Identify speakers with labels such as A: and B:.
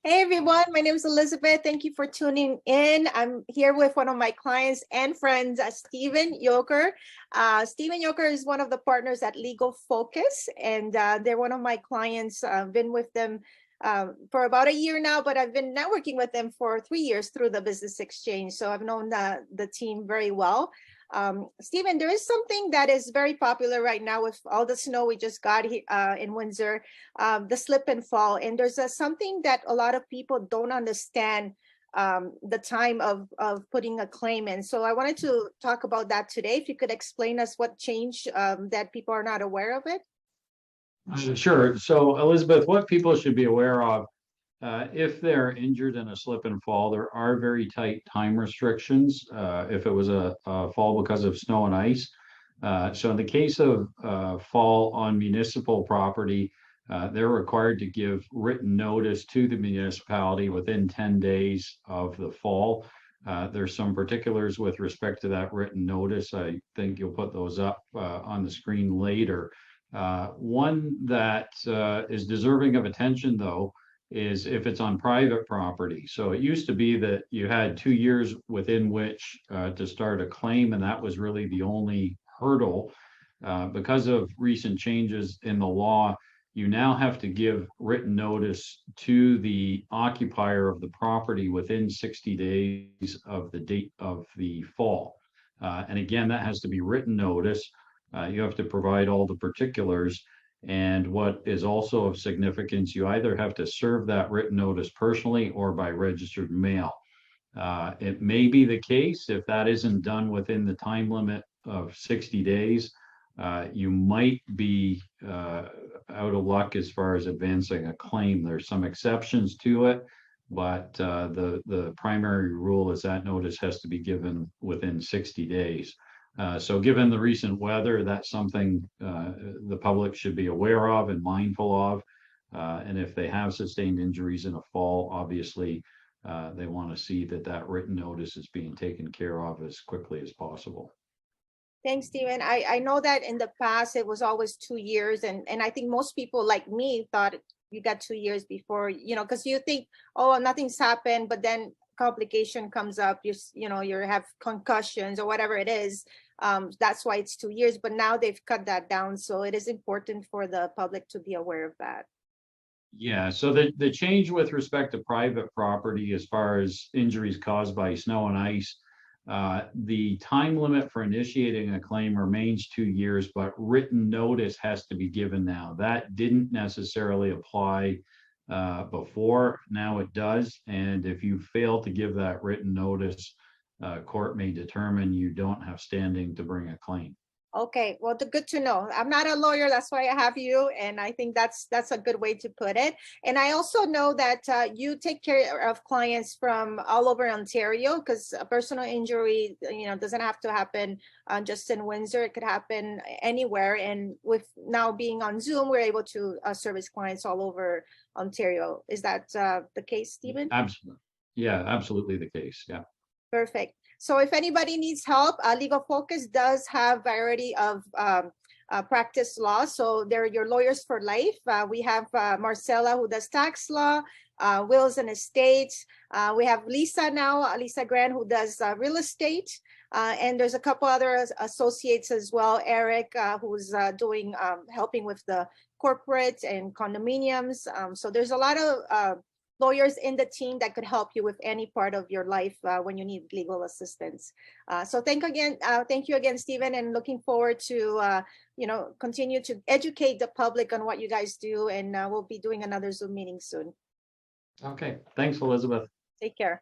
A: Hey everyone, my name is Elizabeth. Thank you for tuning in. I'm here with one of my clients and friends, Stephen Yoker. Stephen Yoker is one of the partners at Legal Focus, and they're one of my clients. I've been with them for about a year now, but I've been networking with them for 3 years through the Business Exchange. So I've known the team very well. Stephen, there is something that is very popular right now with all the snow we just got here in Windsor, the slip and fall. And there's something that a lot of people don't understand, the time of putting a claim in. So I wanted to talk about that today. If you could explain us what changed, that people are not aware of it.
B: Sure. So, Elizabeth, what people should be aware of, if they're injured in a slip and fall, there are very tight time restrictions. If it was a fall because of snow and ice. So in the case of fall on municipal property, they're required to give written notice to the municipality within 10 days of the fall. There's some particulars with respect to that written notice. I think you'll put those up on the screen later. One that is deserving of attention, though, is if it's on private property. So it used to be that you had 2 years within which to start a claim, and that was really the only hurdle. Because of recent changes in the law, you now have to give written notice to the occupier of the property within 60 days of the date of the fall. And again, that has to be written notice. You have to provide all the particulars. And what is also of significance, you either have to serve that written notice personally or by registered mail. It may be the case, if that isn't done within the time limit of 60 days, you might be out of luck as far as advancing a claim. There's some exceptions to it, but the primary rule is that notice has to be given within 60 days. So given the recent weather, that's something the public should be aware of and mindful of. And if they have sustained injuries in a fall, obviously, they want to see that written notice is being taken care of as quickly as possible.
A: Thanks, Stephen. I know that in the past it was always 2 years, and I think most people like me thought you got 2 years before, because you think, oh, nothing's happened, but then complication comes up, you have concussions or whatever it is. That's why it's 2 years, but now they've cut that down. So it is important for the public to be aware of that.
B: Yeah, so the change with respect to private property as far as injuries caused by snow and ice, the time limit for initiating a claim remains 2 years, but written notice has to be given now. That didn't necessarily apply before. Now it does. And if you fail to give that written notice, court may determine you don't have standing to bring a claim.
A: Okay, well, good to know. I'm not a lawyer, that's why I have you, and I think that's a good way to put it. And I also know that you take care of clients from all over Ontario, because a personal injury, doesn't have to happen just in Windsor. It could happen anywhere. And with now being on Zoom, we're able to service clients all over Ontario. Is that the case, Stephen?
B: Absolutely. Yeah, absolutely the case. Yeah.
A: Perfect. So if anybody needs help, Legal Focus does have variety of practice law. So they're your lawyers for life. We have Marcella, who does tax law, wills and estates. We have Lisa now, Lisa Grant, who does real estate. And there's a couple other associates as well. Eric, who's doing helping with the corporate and condominiums. So there's a lot of lawyers in the team that could help you with any part of your life when you need legal assistance. So thank you again, Stephen, and looking forward to continue to educate the public on what you guys do, and we'll be doing another Zoom meeting soon.
B: Okay, thanks, Elizabeth.
A: Take care.